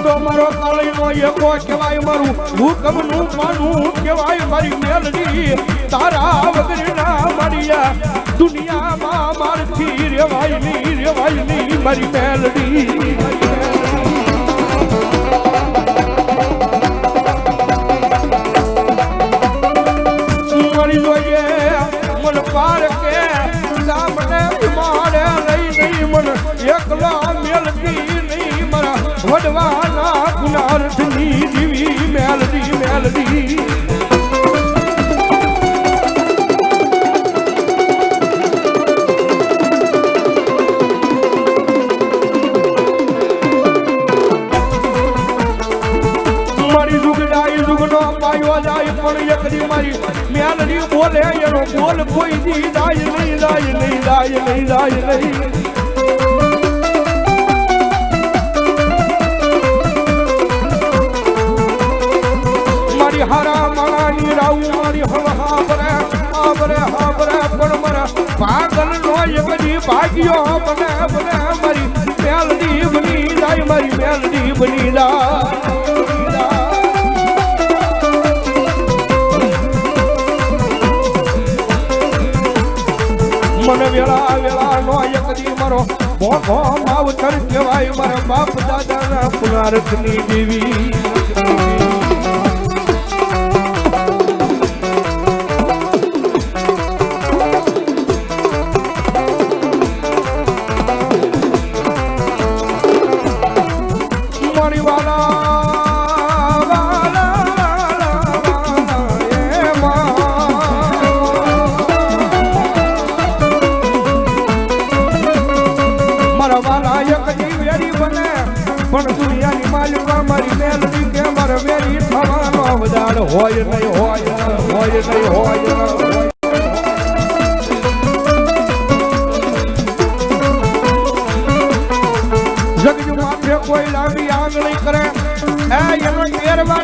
તો મારો કાળીનો એકો કહેવાય મારું હુકમનું પાનું કહેવાય મારી મેલડી તારા વગરના મારિયા દુનિયામાં મારથી રેવાય નહીં મારી મેલડી મરી જોઈએ મન પાર કે સામને મારે લઈ નહીં મન એકલા મેલડી નહીં મારા વડવાના ગુનાર્થની જીવી મેલડી મારી જુગડાઈ જુગનો પાયો જાય પણ એકડી મારી મેલડી બોલે એનો બોલ કોઈ દી જાય નહીં મારી હારા માળાની રાવ મારી હાબરે પણ મારા પાગલ નો એકડી ભાગ્યો બને મારી મેલડી બની જાય મારી મેલડી બની જાય મને વેળા નો એકદી મારો ભોગો માવતર કહેવાય મારા બાપ દાદાના પુનારથની દેવી મારી વાલા પણ દુનિયાની માલિકા મારી મેલડી કે મારે વેરી થવાનો વધાર હોય નહીં જગજુ માથે કોઈ લાંબી આંગળી કરે એનો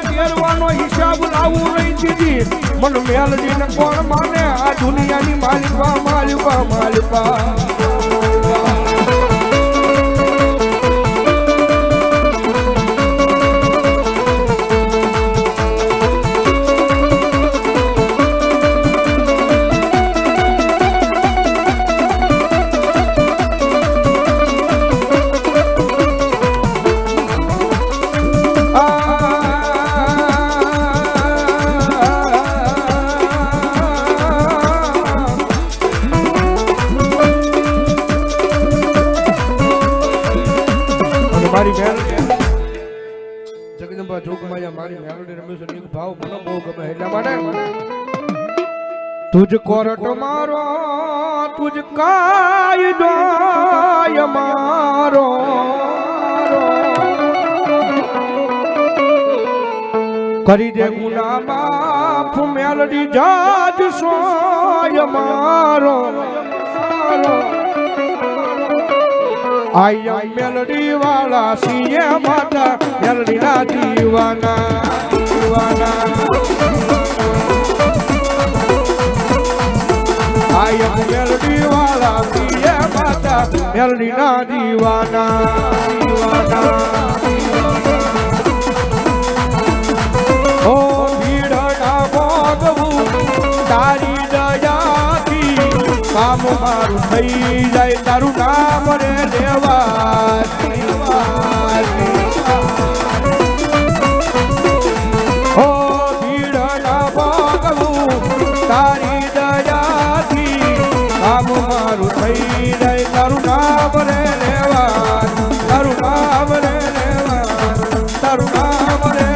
તેરવાનો હિસાબ લાવવું નહીં દીધી મન મેલડીને કોણ માને આ દુનિયાની માલિકા મારી મેલડી જગદંબા જોગમાયા મારી મેલડી રમેશ એક ભાવ મને બહુ ગમે એટલા માટે તુજ કોરટ મારો તુજ કાયદો મારો કરી દે ગુના માફ મેલડી જાજ સોય મારો આઈ એમ મેલડી વાળા સીએ માતા મેલડી ના દીવાના આઈ એમ મેલડી વાળા સીએ માતા મેલડી ના દીવાના ઓ ભીડના ભોગવું તારી દયાથી કામ મારું થઈ જાય તારું નામ રે લેવાથી ઓ ભીડના ભોગવું તારી દયાથી કામ મારું થઈ જાય તારું નામ રે લેવાથી તારું નામ રે લેવાથી તારું નામ રે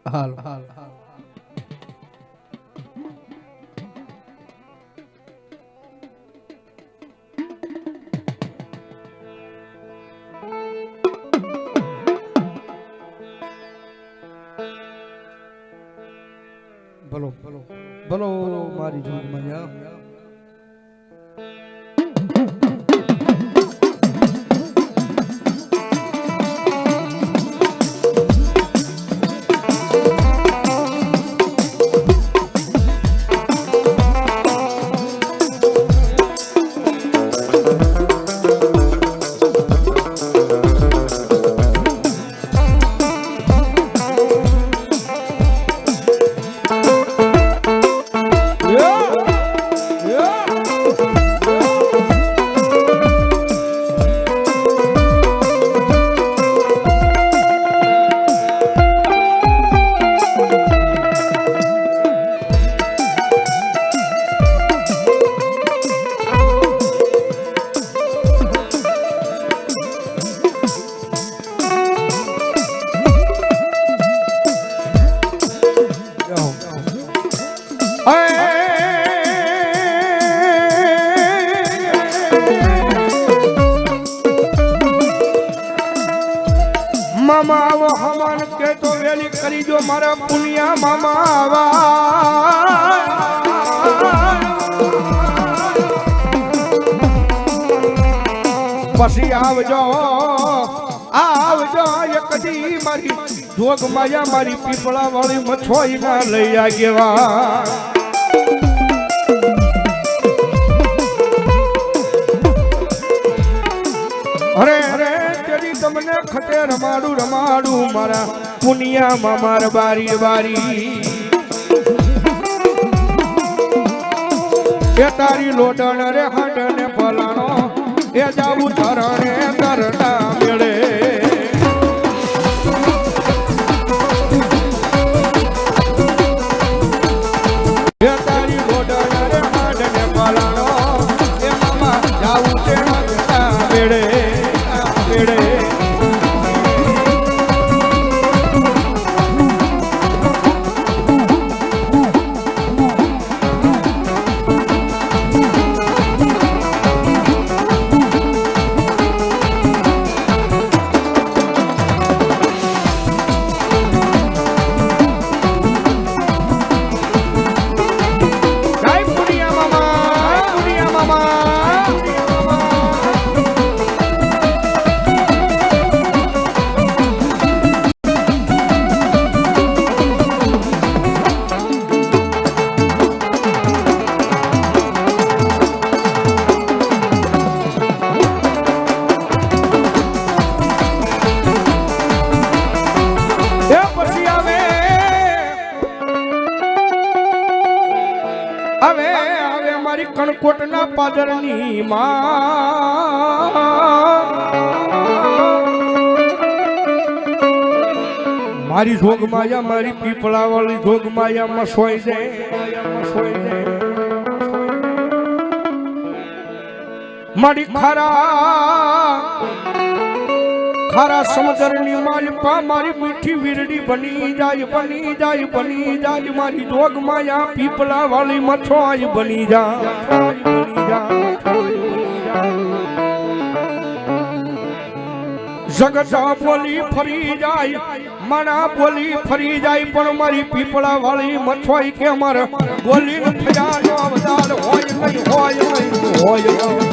હાલ ભલો ભલો ભલો મારી જોગમાં મામા આવો હમન કે તો વેલી કરી જો મારા પુનિયા મામા આવા પછી આવજો એક દી મારી જોગ માયા મારી પીપળા વાળી મછોઈ ના લઈ આગેવા અરે અરે તમને ખટે રમાડું મારા પુનિયા મામાર બારી બારી એ તારી લોડણ રે હાડ ને પલાણો એ જાવું ધરણે ધરતા મેળે એ તારી લોડણ રે હાડ ને પલાણો એ મામા જાવું તે ધરતા મેળે મેળે હવે મારી કણકોટના પાદરની માં મારી જોગમાયા મારી પીપળા વાળી જોગમાયા માં સોઈ જાય મારી ખારા સમુદ્રની માલપા મારી મીઠી વીરડી બની જાય મારી જોગમાયા પીપળા વાળી મછોઈ બની જાય જગત બોલી ફરી જાય મણા બોલી ફરી જાય પણ મારી પીપળા વાળી મછોઈ કે મારે બોલી ફજાનો અવતાર હોય કેવાય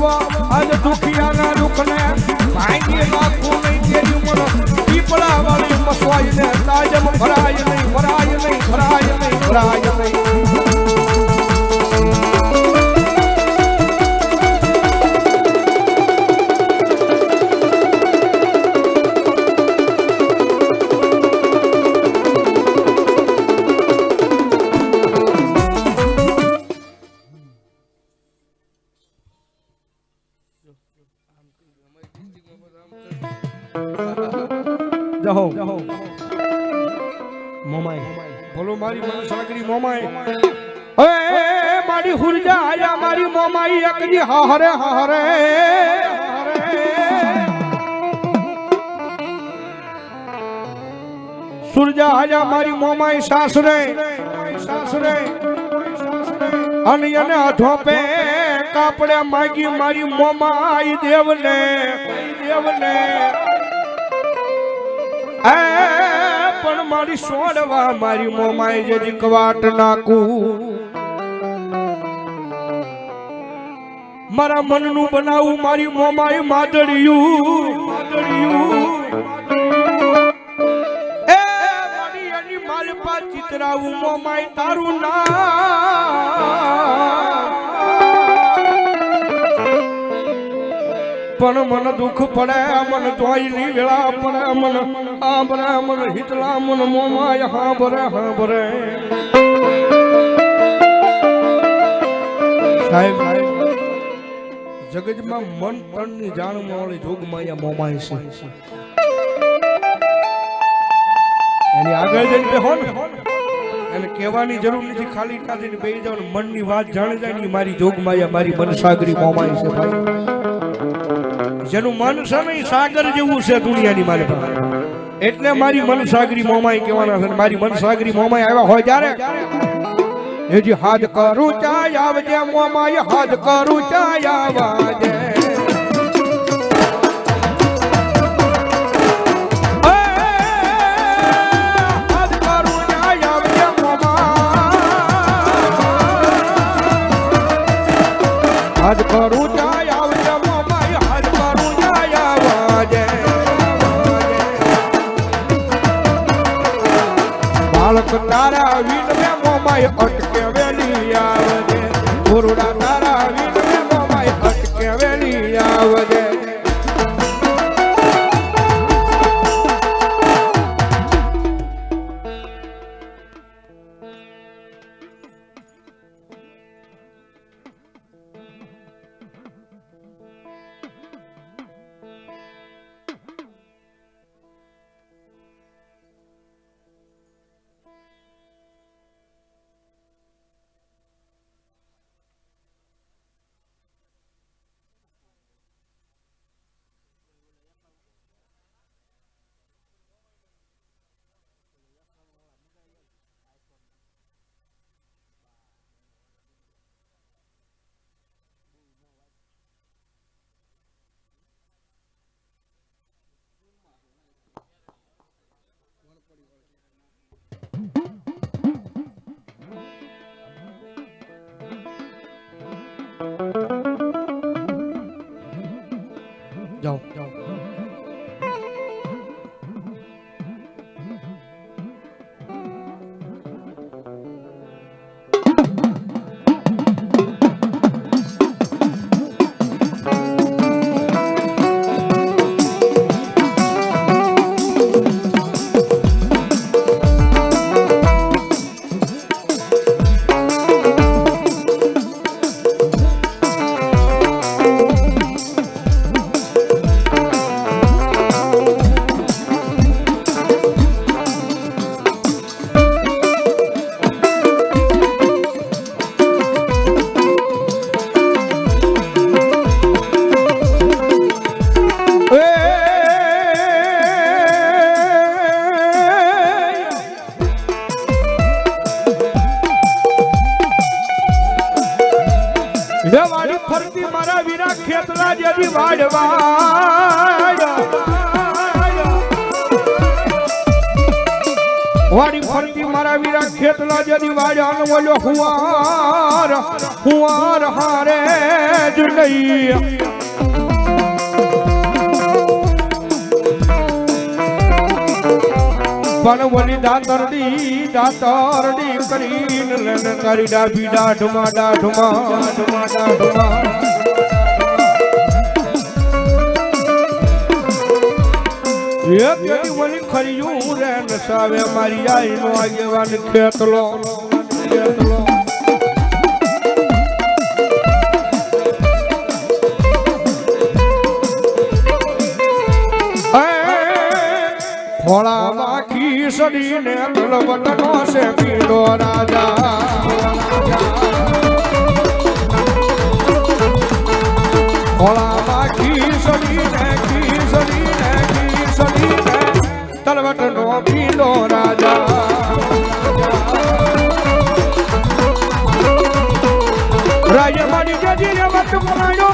આવો આજ દુખિયાના દુઃખને ભાંગી નાખું નહીં તેરી મને પીપળા વાળી મસવાઈને તાજમ ભરાય નહીં ભરાય નહીં ભરાય નહીં ભરાય નહીં જાઓ મોમાઈ બોલો મારી મન સાગરી મોમાઈ એ મારી હુરજા આયા મારી મોમાઈ એકજી હારે હારે સુરજા આયા મારી મોમાઈ સાસરે સાસરે અને એને ધોપે કાપડે માગી મારી મોમાઈ દેવને દેવને પણ મારી સોડવા મારી મોમાઈ જેજી કવાટ નાખું મારા મનનું બનાવું મારી મોમાઈ માદળિયું એ મારી એની માલપા ચિતરાવું મોમાઈ તારું નામ પણ મને દુઃખ પડે મને ધોઈની વેળા પડે મને આંબરે મને હિતલા મને મોમાય હાંભરે હાંભરે સાહેબ જગતમાં મન તનની જાણમાં વાળી જોગમાયા મોમાય છે એની આગળ જઈને બેહો ને એને કહેવાની જરૂર નથી ખાલી કાઢીને બેસી જાવ મનની વાત જાણી જાય ને મારી જોગમાયા મારી મનસાગરી મોમાય છે ભાઈ જેનું મન છે ને સાગર જેવું છે દુનિયાની મારી પાસે એટલે મારી મનસાગરી મોમાઈ કહેવાના છે મારી મનસાગરી મોમાઈ આવ્યા હોય ત્યારે એજી હાથ કરું ચાય આવજે મોમાઈ હાથ કરું ચાય આવજે હાથ કરું ચાય આવજે મોમાઈ હાથ કરું ચાય આવજે મોમાઈ હાથ કરું ચાય આવજે બાળક તારા વીન મે મોમાઈ અટકે વેલી આવજે ગુરુડા તારા વીન મે મોમાઈ અટકે વેલી આવજે જાઓ વાડી ફરતી મારા વીરા ખેતરા જેવી વાડવા વાડી ફરતી મારા વીરા ખેતલા જદી વાજાનો બોલ્યો હુવાર હારે જ નહીં પણ વળી દાતરડી કરીને લેને તારી ડાબી દાઢમાં એક વળી ખરીયું રે નસાવે મારી આઈનો આગેવાન ખેતલો ખોળામાં ખીસડીને તલવટનો છે પીળો રાજા ખોળામાં ખીસડીને તલવટનો પીળો રાજા રાજા મારી જજીને વટ પલાયો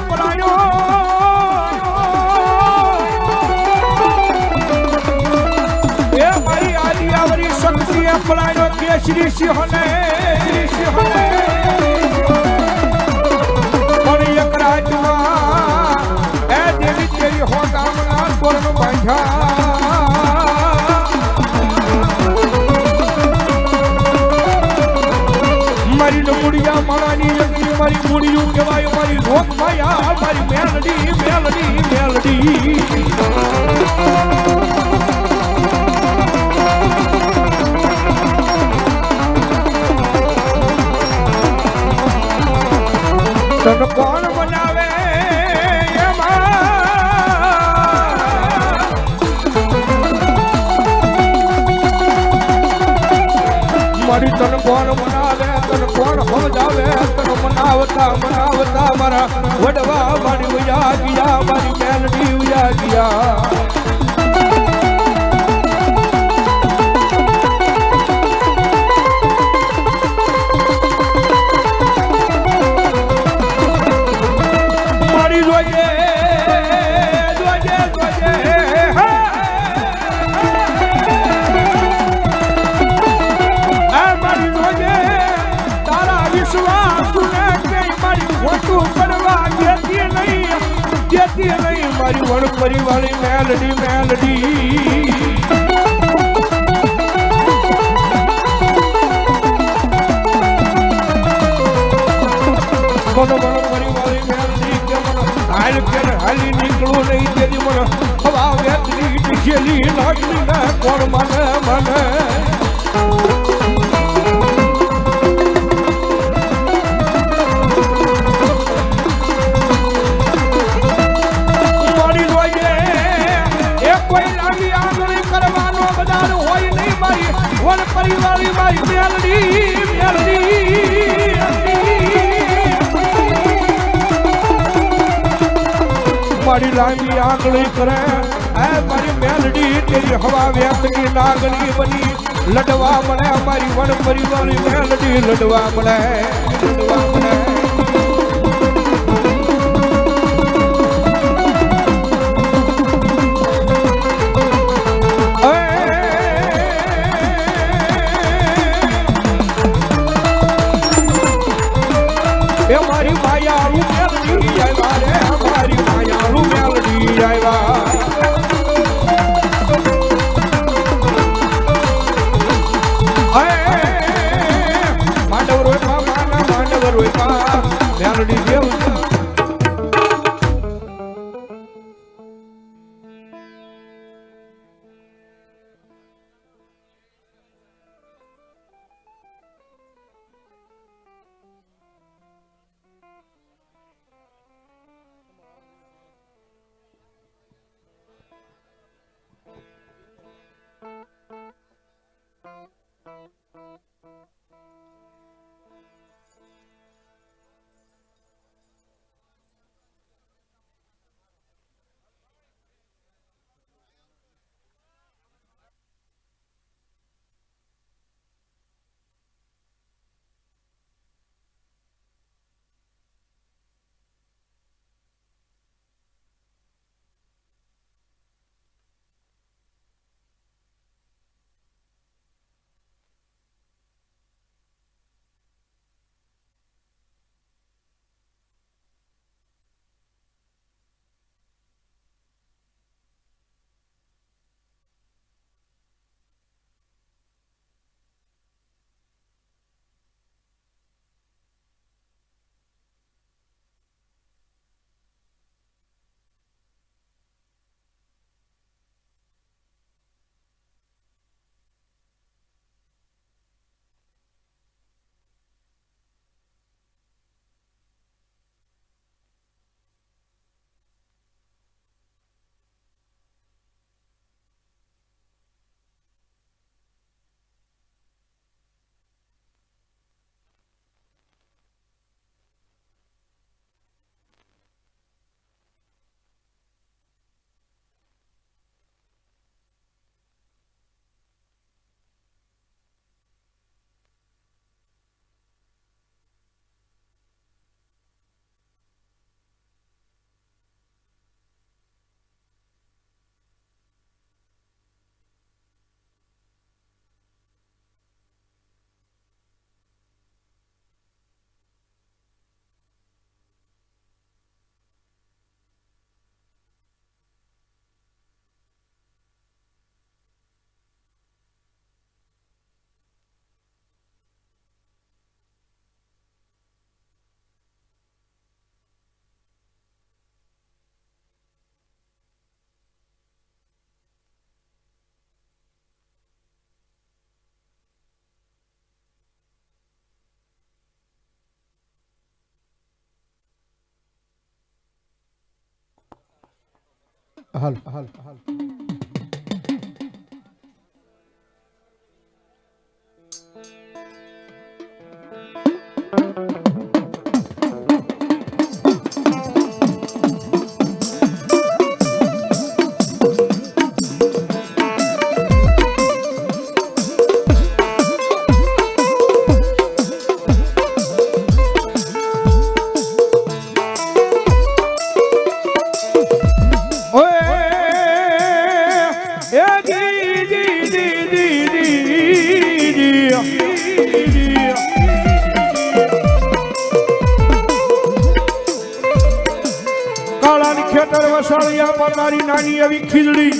એ મારી આદિયાવરી શક્તિ પલાયો કેસરી સિંહને પણ એક રાજમાં એ દેવી તેરી હો ગામના તોરણ બાંધ્યા મારી નમુડિયા માળાની જગી મારી મુડિયું કહેવાય મારી રોક માયા મારી મેલડી તન કોણ બનાવે મારી તન કોણ બનાવે તન કોણ સમજાવે તન મનાવતા મારા વડવા મારી ઉયા ગયા મારી મેલડી ઉયા ગયા મારી વણપરી વાળી મેલડી મનો વણપરી વાળી મેલડી કે મનો હાલી નીકળું નહીં તેની મનો હવા વેતરી ડીશેલી લાગણી ના કોણ મને પરિવારી મારી મેલડી મારી લાંબી આંગળી કરે મારી મેલડી તેરી હવા વેતની નાગણી બની લડવા મળે મારી વન પરિવારી મેલડી લડવા મળે મારી માયાળુ મેલડી આવ્યા રે મારી માયાળુ મેલડી આવ્યા માંડવ રોયપા મેલડી દેવ હાલ હાલ હાલ ખેતર વસાળિયા પતારી નાની એવી ખીલડી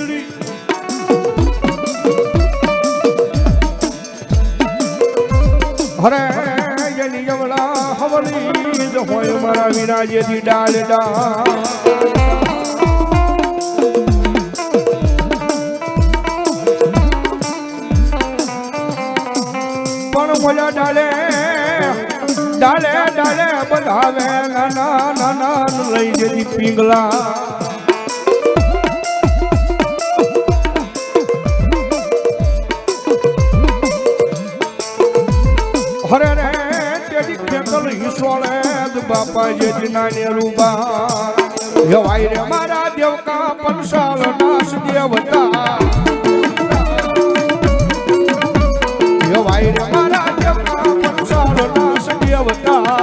હરે એની જમણા હવલી જ હોય મારા વિરાજેથી ડાલડા પણ મોજા ડાલે ડાલે ડાલે બધાવે નાના નાના લઈ જતી પીંગલા હરે રે તેજી ખેતલ હિસોળે બાપા જેજી નાને રૂબા યવાઈ રે મારા દેવકા પંસાલ નાશ દેવતા યવાઈ રે મારા દેવકા પંસાલ નાશ દેવતા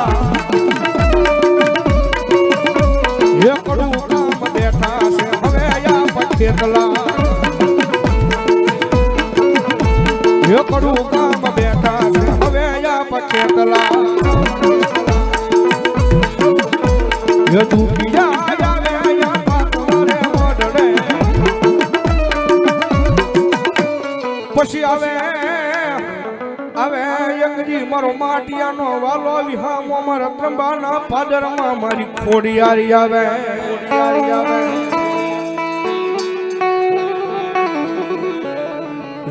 એ કડું કામ બેઠા છે હવે આયા પઠેકલા એ કડું કામ બેઠા છે હવે આયા પઠેકલા એ તું પીડા આવે આયા પાકવારે મોડડે પછી આવે એકજી મારો માટિયાનો વાલો વિહામો મારા ત્રંબાના પાદરમાં મારી ખોડિયારી આવે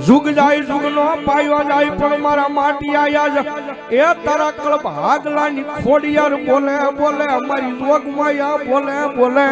જુગ જાય જુગ નો પાયો જાય પણ મારા માટિયા જ એ તારા કળપ હાગલાની ખોડિયાર બોલે બોલે અમારી જોગ માયા બોલે બોલે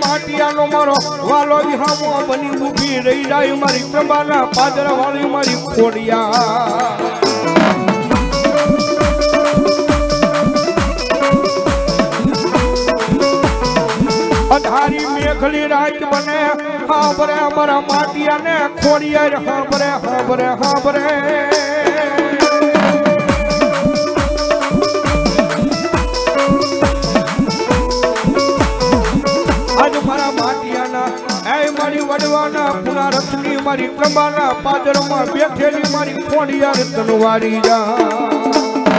માટિયાનો મારો વાલો વિહામો બની ઊભી રહી જાય મારી પ્રભાના પાદરા વાળી મારી ખોડિયા અધારી મેઘલી રાત બને હાબરે અમારા માટિયાને ખોડિયા હાબરે હાબરે હાબરે મારી વડવાના પુના રથની મારી પ્રભાના પાદરમાં બેઠેલી મારી ખોડિયાર તનવારી જા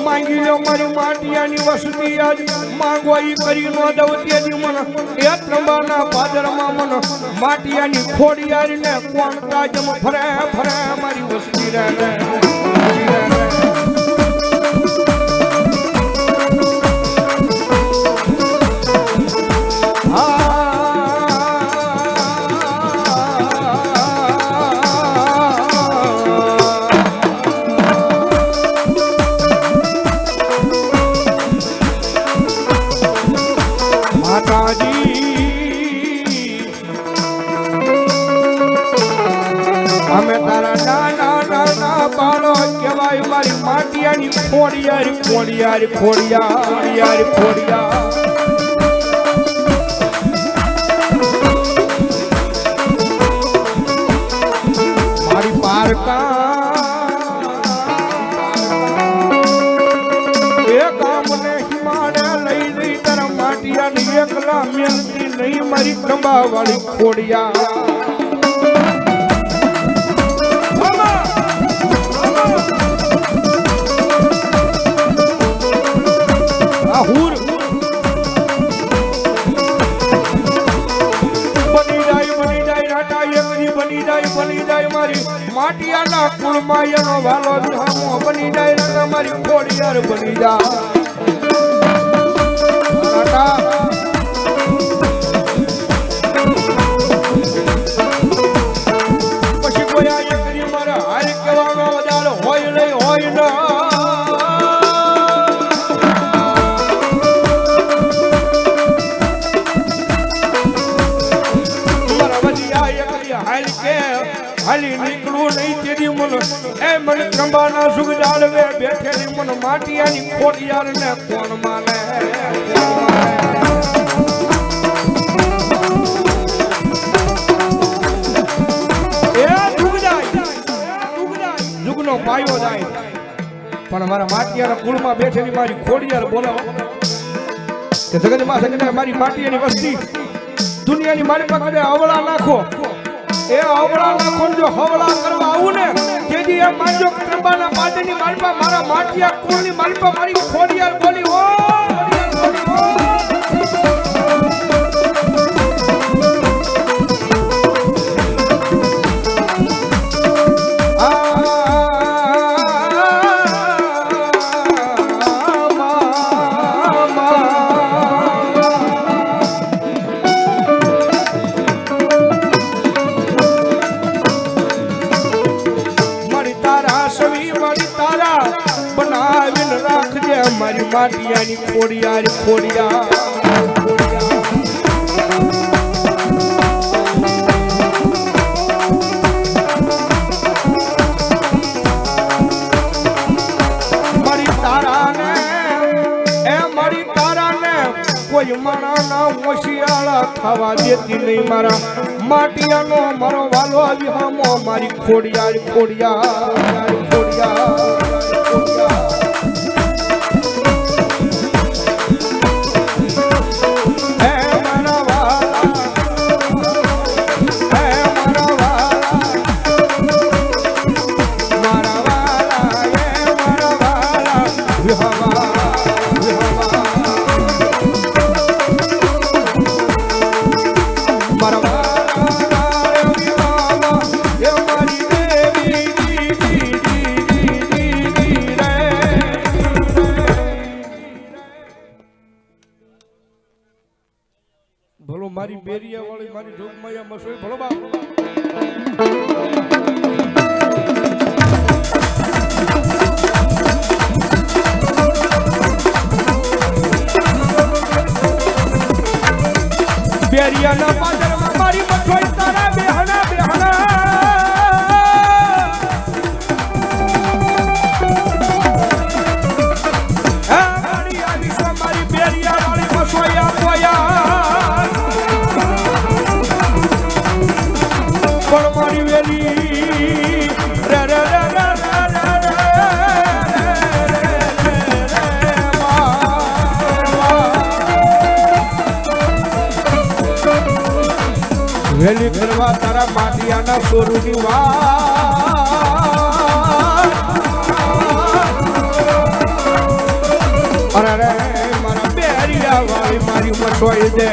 માંગી લો મારી માટિયાની વસતી આજ માંગો ઈ કરી નો દઉં તેજી મને એ ત્રંબાના પાદરમાં મને માટિયાની ખોડિયારીને કોણ તાજમ ફરે ફરે મારી વસતી રહે અમે તારા નાના નાના બાળો કહેવાય મારી માટિયાની ખોડિયાર ખોડિયાર ખોડિયાર ખોડિયાર મારી પારકા એ ગામને હિમાડે લઈ જઈ તારા માટિયાની એકલા મેલતી નહીં મારી ખંભા વાળી ખોડિયાર એના કુળમાં એનો વાલો વિહામો બની જાય ને તમારી ખોડિયાર બની જાય પછી કોઈ આ એકરી મારા હાર કહેવાનો વધારે હોય નહીં હોય ના હાલી નીકળું નહીં તેરી મન એ મન ત્રંબાના સુખ જાળવે બેઠેલી મન માટિયાની ખોડિયાર ને કોણ માને એ જુગ જાય જુગનો પાયો જાય પણ મારા માટિયાના કુળમાં બેઠેલી મારી ખોડિયાર બોલાવો કે જગતમાં સગને મારી માટિયાની વસ્તી દુનિયાની મારી પાસે અવળા નાખો એ અવળા નાખો જો હવળા કરવા આવું ને તેથી એ માજો ત્રંબાના પાદની માલપા મારા માટિયા કુળની માલપા મારી ખોડિયાર બોલી હો મારી માટિયાની ખોડિયાર ખોડિયાર મારી તારાને કોઈ માણાના હોશિયાળા થવા દેતી નહીં મારા માટિયાનો મારો વાલો આવી હામો મારી ખોડિયાર ખોડિયાર ખોડિયાર ભલો મારી બેરિયા વાળી મારી જોગમાયા મસોઈ ભલો બા બેરિયાના પાદરમાં મારી મસોઈ તારા બેહના બેહના મારી આવી સો મારી બેરિયા વાળી મસોઈ આપોયા મારી વેલી રે રે રે રે વેલી ફેરવા તારા માટિયાના સોરુની વાત અરે રે મારા બેરિયા વાળી મારી ઉમર સોઈ દે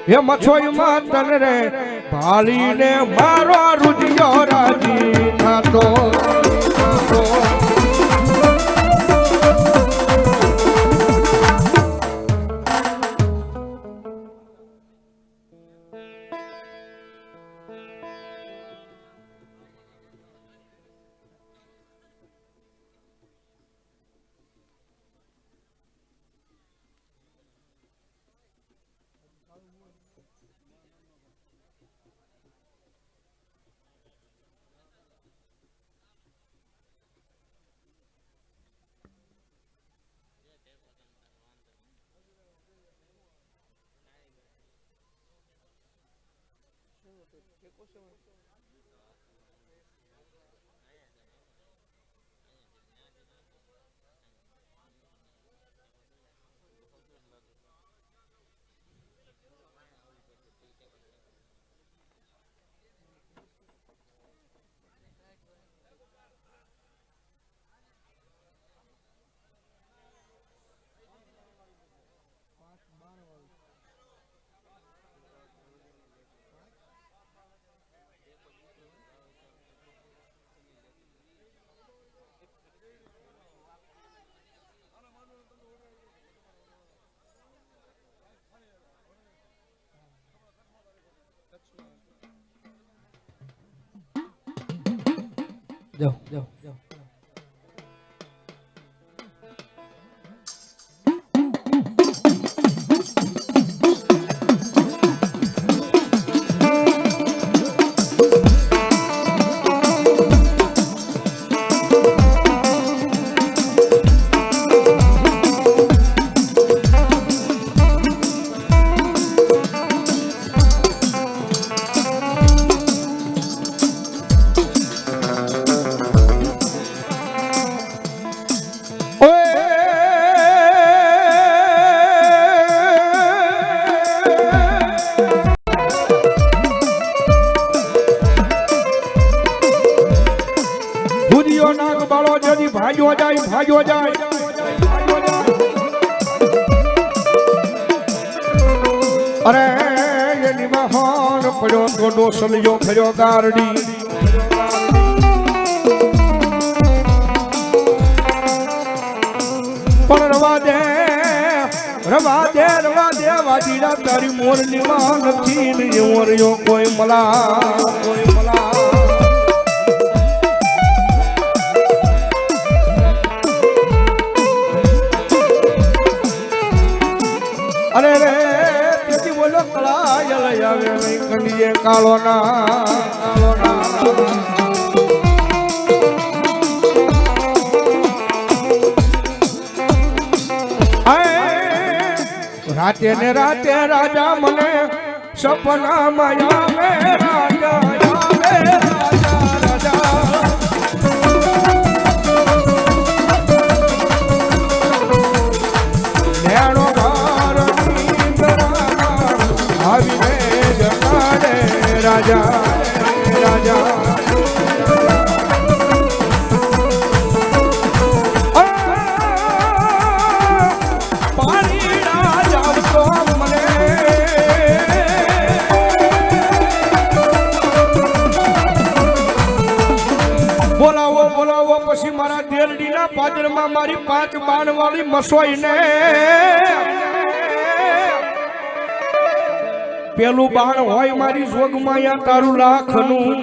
ये मछोई मातन रे भाली ने मारो रुजियो राजी था तो જાઓ જાઓ જાઓ ભાગ્યો જાય અરે એની મહાન પડ્યો તો ડોસલિયો ફર્યો ગારડી પણ રવા દે વાજીરા તારી મોરની માં નથી ને એવો રહ્યો કોઈ મલા અરે રે તેથી બોલો કળાય આવે નહીં કંડીએ કાળો ના રાતે ને રાતે રાજા મને સપનામાં આવે રાજા રાજા રાજા પાણી રાજા તો મને બોલાવો પછી મારા દેરડીના પાદરમાં મારી 5 બાણ વાળી મસોઈને પેલું બાણ હોય મારી જોગમાયા તારું લાખનું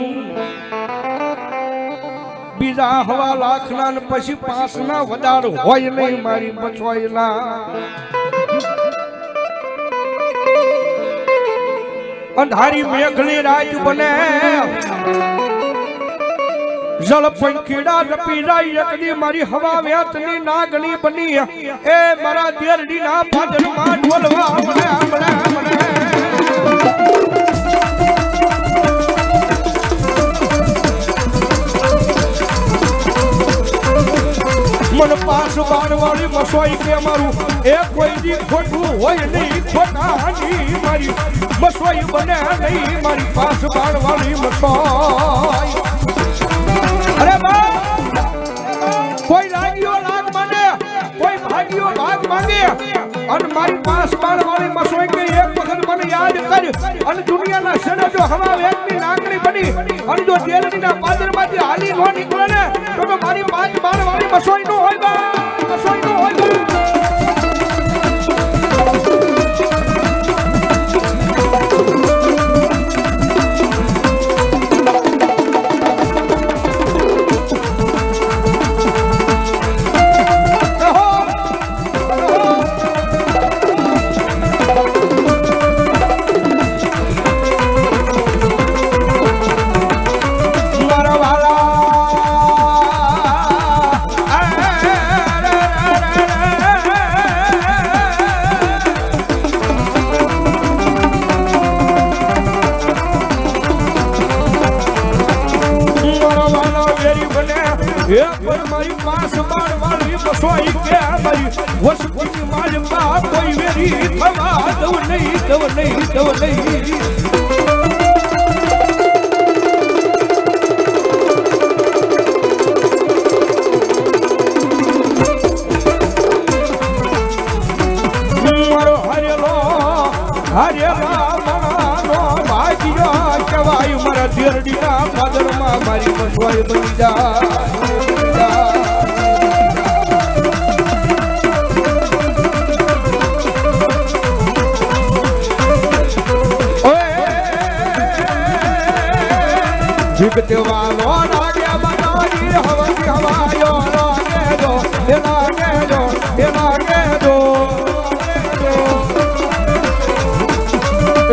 બીજા 1.5 લાખના ને પછી 5 ના વધાર હોય નહીં મારી બચવાયેલા અંધારી મેઘલી રાત બને જળ પંખીડા રપી જાય એકડી મારી હવા વેતની નાગણી બની એ મારા દેરડી ના પાદરમાં ઢોલવા મને મન 5 બાણ વાળી મસોઈ કે મારું એ કોઈ દી ખોટું હોય નહીં ખોટાની મારી મસોઈ બને નહીં મારી 5 બાણ વાળી મસોઈ અરે બા કોઈ લાગ્યો લાગ મને કોઈ ભાગ્યો ભાગ માંગે અને મારી 5 બાણ વાળી મસોઈ કે એક વખત મને યાદ કર અને દુનિયાના શેડે જો હવા વેગની નાગણી બની અને જો દેરડીના પાદરમાંથી હાલી ન નીકળે ને તો મારી 5 બાણ વાળી મસોઈ નો હોય બા મસોઈ નો હોય બા સોય કે મારી વસ્તુની માલમાં કોઈ વેરી થવા દઉં નહીં દઉં નહીં દઉં નહીં દેરડીના પાદરમાં મારી મસવાઈ બની જાય જીગતે વાલો લાગે બનાવી હવાની હવાયો લાગે જો એ લાગે જો એ લાગે જો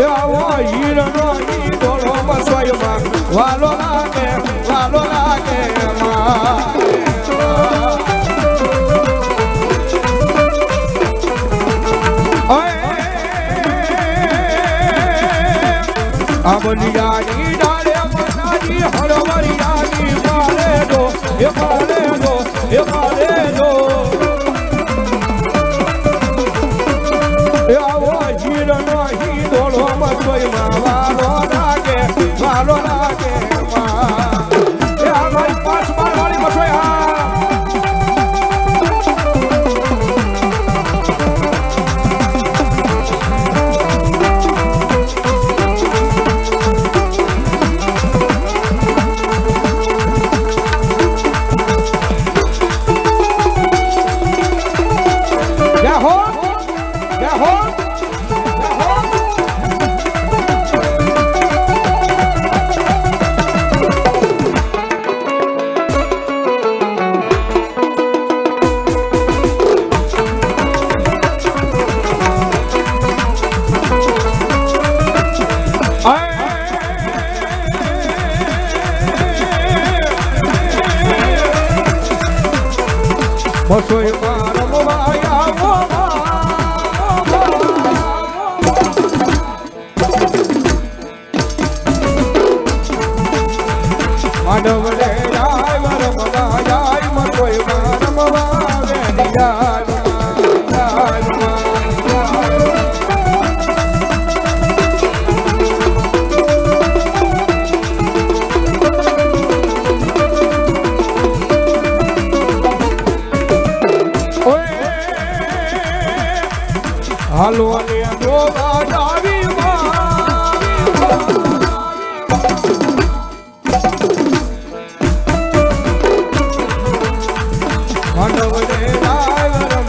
આવો હીરનો હીરો મસવાઈમાં વાલો લાગે અમલિયાની ડાળે મનાજી હરવરિયાની મારે દો એ મારે દો એ મારે દો આવો હીરનો હીરો મસવાઈમાં વાલો લાગે મસોઈ માનવ રે જાય વરમવા જાય મસોઈ રમવા વેની જાય હાલો ને ગોવા ડાવી માનવ રે રાયરમ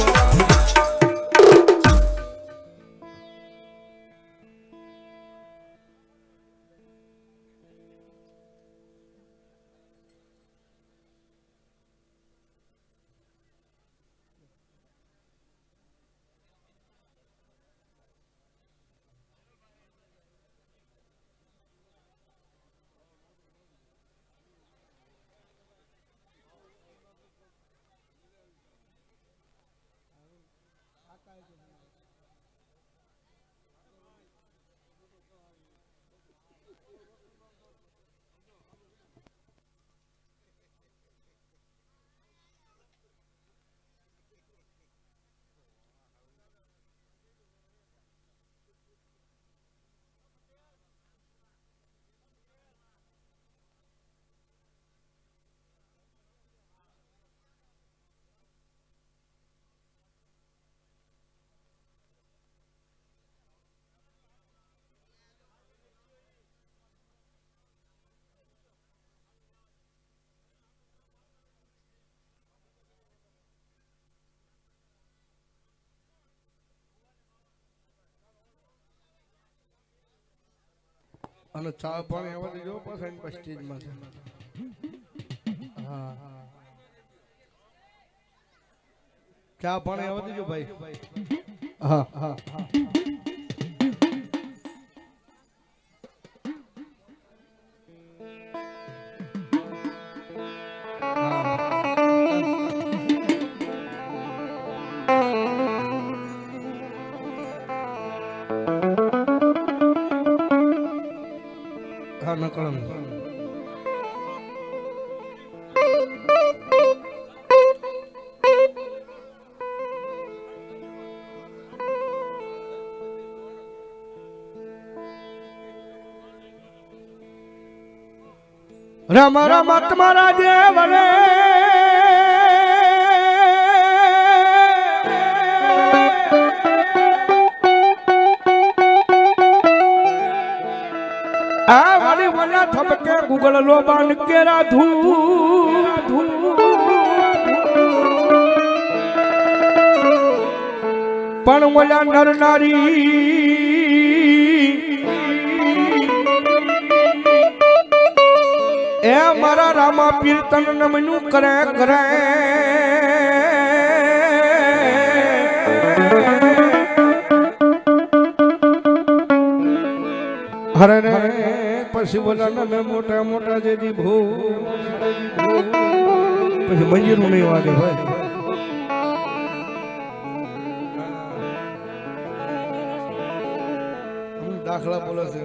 અને ચા પાણી આવવા દેજો પછી સ્ટેજમાં હા ચા પાણી આવવા દેજો ભાઈ હા હા નકળમ રામ રામ તમારા દેવને આ વાલી વના થબકે ગુગળ લોબાન કેરા ધૂ પણ ઓલા નર નારી એ મારા રામા પીર તન નમનું કરે કરે હરે રે પછી બોલા ને મોટા મોટા જેદી ભો પછી મંજીરું નહીં વાગે ભાઈ દાખલા બોલો છે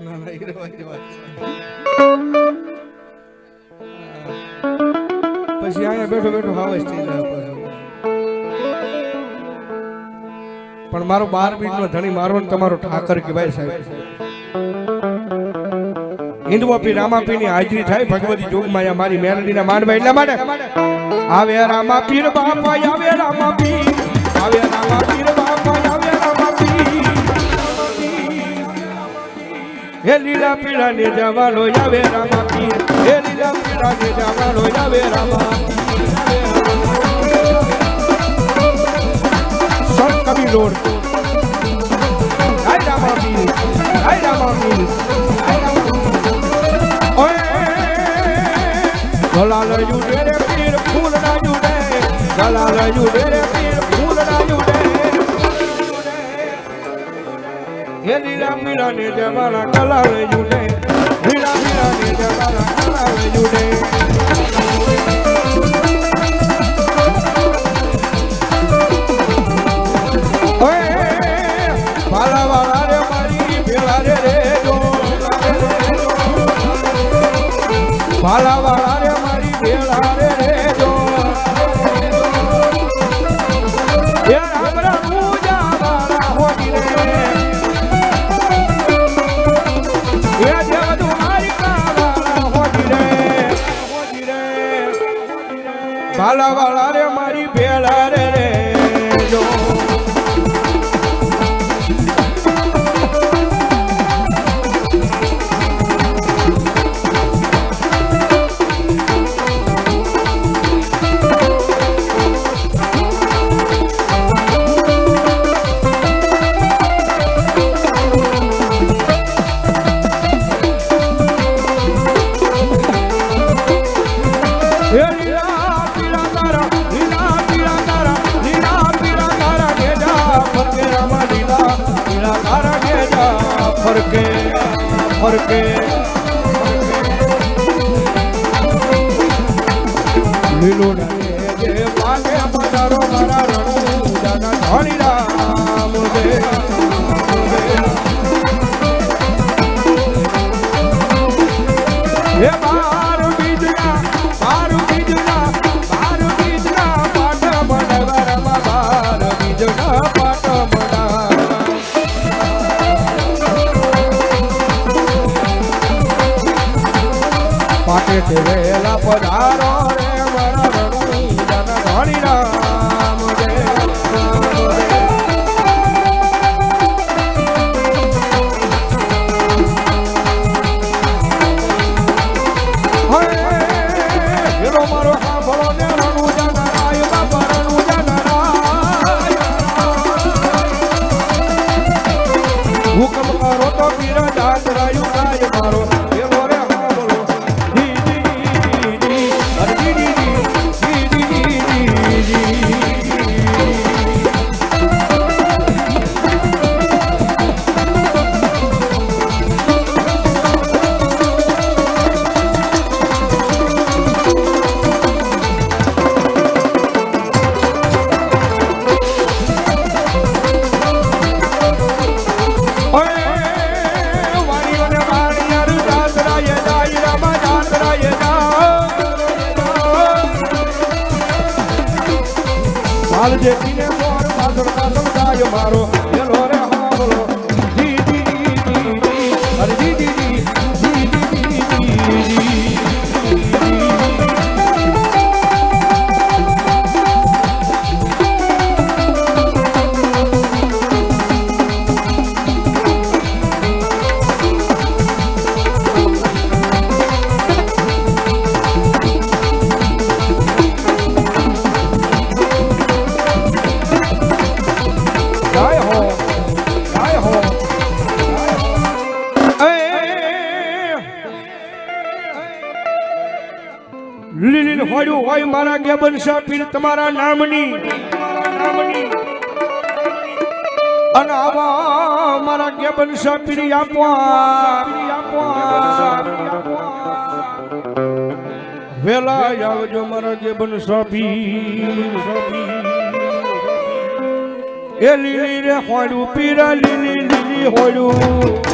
ના ના એ રેવાની વાત પછી અહીંયા બેઠો બેઠો હાવસ થઈ જાય પણ મારો 12 મિનિટનો ધણી મારો ને તમારો ઠાકર કહેવાય સાહેબ હિન્દુઓપી રામાપીની હાજરી થાય ભગવતી જોગમાયા મારી મેલડીના માનવા એટલા માટે આવે રામાપીર બાપા આવે રામાપીર આવે રામાપીર બાપા આવે રામાપીર હે લીલા પીળા ને જવાલો આવે રામાપીર હે લીલા પીળા ને જવાલો આવે રામાપીર સર કબી લોડ આય રામાપીર આય રામાપીર ગલાલ જુડે રે પીર ફૂલ ના જુડે ગલાલ જુડે રે પીર ફૂલ ના જુડે હે લીલા પીળા ને જવાલા ગલાલ જુડે લીલા પીળા ને જવાલા ગલાલ જુડે વાલા વાલા રે મારી ભેળા રે રે જો વાલા વાલા રે મારી ભેળા રે રે જો એ રામરા પૂજા વાળા હોડી રે એ દેવ દુહારી કા વાળા હોડી રે વાલા વાલા રે મારી ભેળા રે રે જો ફરકે લીલો જે પાકે પધારો મારા રણુ જાના ધણી રામ દે હે બાર બીજના પાટ બનાવવામાં બાર બીજના પાટ પાટે દેવેલા પધારો રે મારા રણુ જાના ધણી રામ દે હેરો મારો સાંભળો ને રણુ જાના રાય બાપા રણુ જાના રાય હુકમ કરો તો પીર જાત રાયુ ગાય મારો હેરો રે હાલ જે પીને મોર પાછળ પાછળ ગાય મારો એલો રે હાવલો જી જી જી જી જી જી જી જી જી જી જી હોય મારા ગેબન શાહ પીર તમારા નામની અને આવા મારા ગેબન શાહ પીર વેલા આવજો મારા ગેબન શાહ પીર એ લીલી રે હોડું પીરા લીલી લીલી હોડું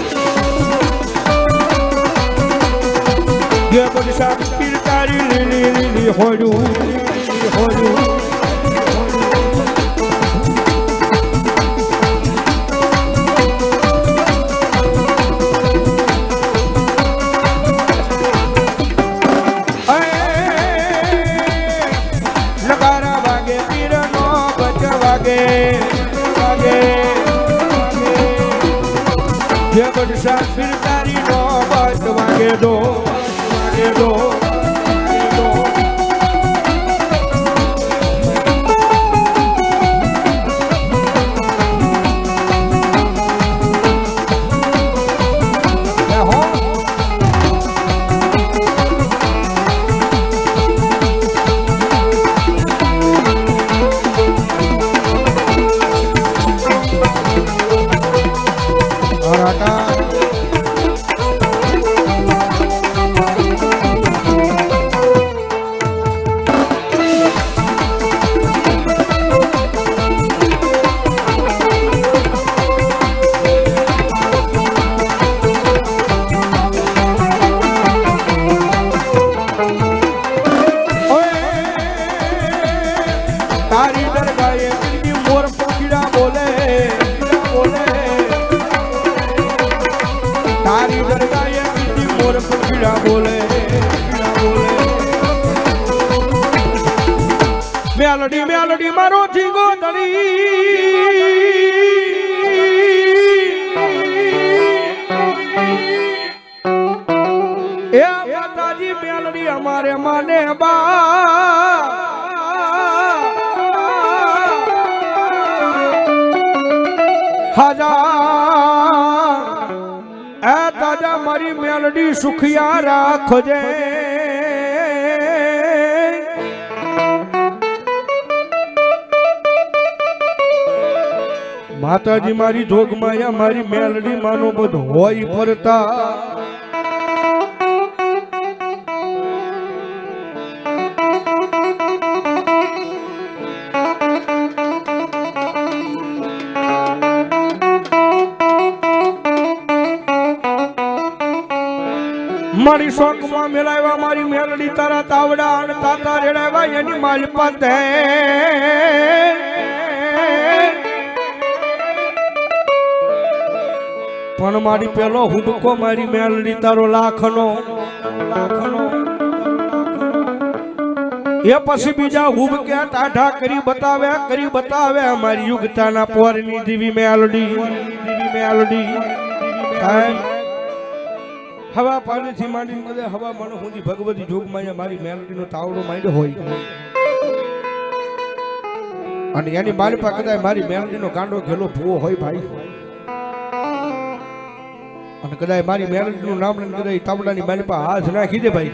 ગેબન શાહ પીર તારી લીલી લીલી હોડું નગારા વાગે પીર નો બચ વાગે ગેબન શાહ પીર તારી નો બચ વાગે દો તારી દરગાહે પીરની મોર પંખીડા બોલે તારી દરગાહે પીરની મોર પંખીડા બોલે મેલડી મારો જીગો દળી એ માતાજી મેલડી અમારે માને બા તાજા મારી મેલડી સુખિયા રાખજે માતાજી મારી જોગમાયા મારી મેલડી માનો બધો હોય ફરતા મારી શોકમાં મેલાવ્યા મારી મેલડી તારા તાવડા અને તાતા રેડાવ્યા એની માલપા તે પણ મારી પેલો હુડકો મારી મેલડી તારો લાખનો એ પછી બીજા હુબ કે ટાઢા કરી બતાવે મારી યુગતાના પોરની દીવી મેલડી હવા પાણીથી માંડી મદે હવા મનો હુંદી ભગવતી જોગમાં મારી મેલડીનો તાવડો માંડ્યો હોય અને એની મારી પાસે કદાચ મારી મેલડીનો ગાંડો ઘેલો ભૂવો હોય ભાઈ અને કદાચ મારી મેલડીનું નામ લઈને કદાચ તાવડાની મારી પાસે હાથ નાખી દે ભાઈ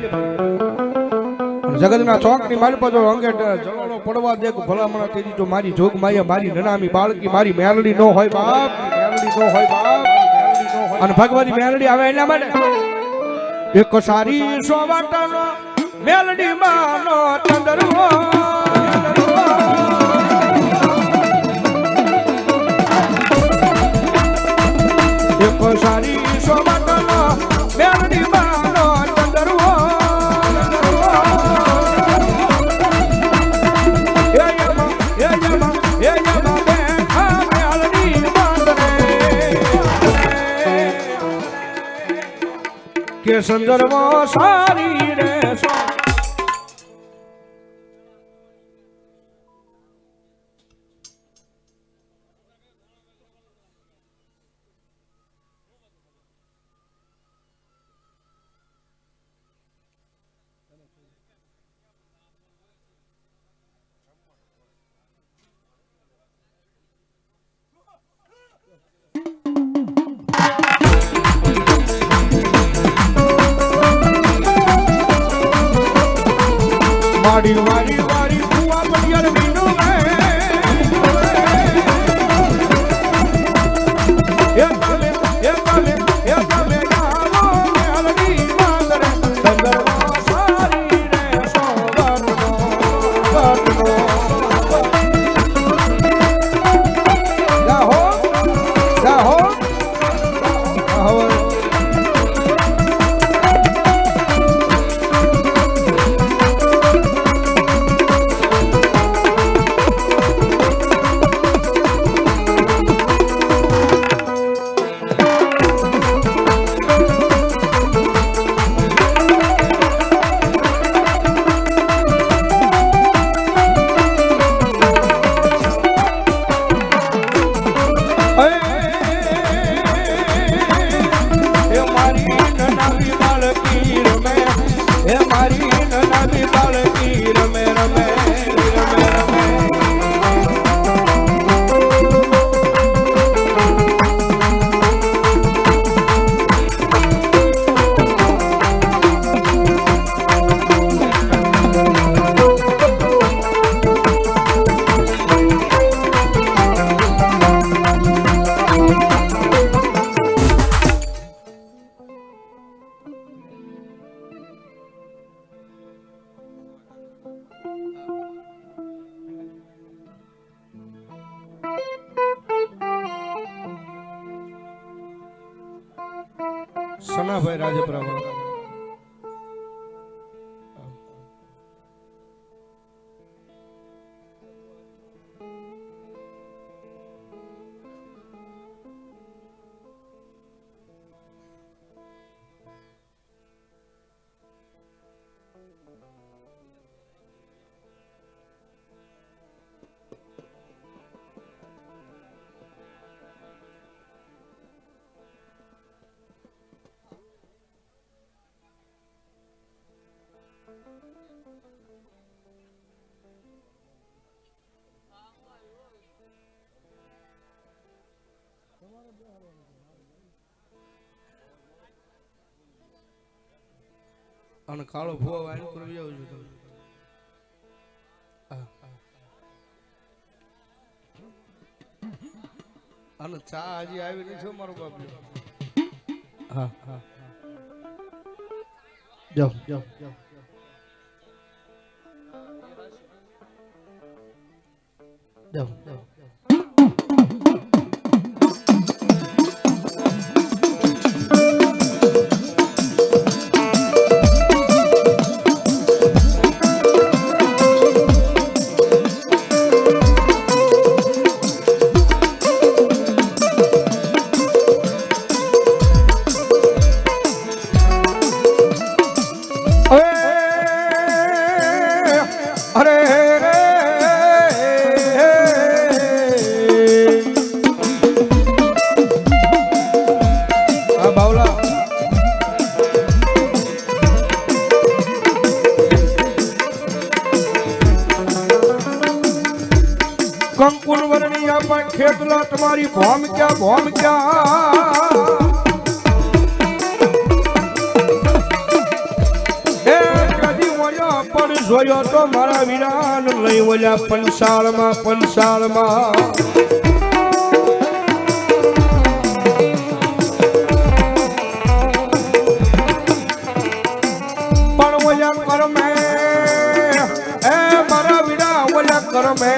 જગતના ચોકની મારી પાસે અંગે જવાળો પડવા દે ભલામણા તેજી તો મારી જોગમાં મારી નનામી બાળકી મારી મેલડી નો હોય બાપ અને ભગવતી મેલડી આવે એના માટે એક સારી સોવાટાનો મેલડી માનો ચંદરવો એક સારી સોવાટાનો મેલડી માનો ચંદરવો કે સંદર્ભ સારી રે વાડી વાડી વાડી કુવા પડિયાર મીનો એ તમે ગાવો મેલડી માંગરે સંગરવા સારી રે સોગરનો જાહો જાહો સનાભાઈ રાજપરા અને કાળો ભૂવા વાઈન કરી આવું છું તમે અને ચા હજી આવી નહીં છો મારો બાપ હા હા જાઓ જાઓ જાઓ જાઓ કંકુલ વરણી આપા ખેતલા તમારી ભોમ ક્યાં એ કદી ઓયા પણ જોયો તો મારા વિરાન લઈ ઓયા પંસાળમાં પણ ઓયા કરમે એ મારા વિરા ઓયા કરમે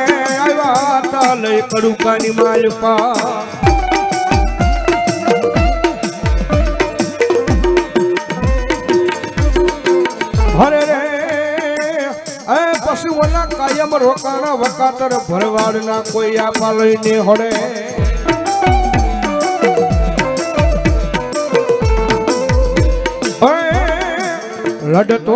લઈ કડુકાની માલપા હરે રે એ પછી ઓલા કાયમ રોકાણા વકાતર ભરવાડ ના કોઈ આપા લઈને હડે લડતો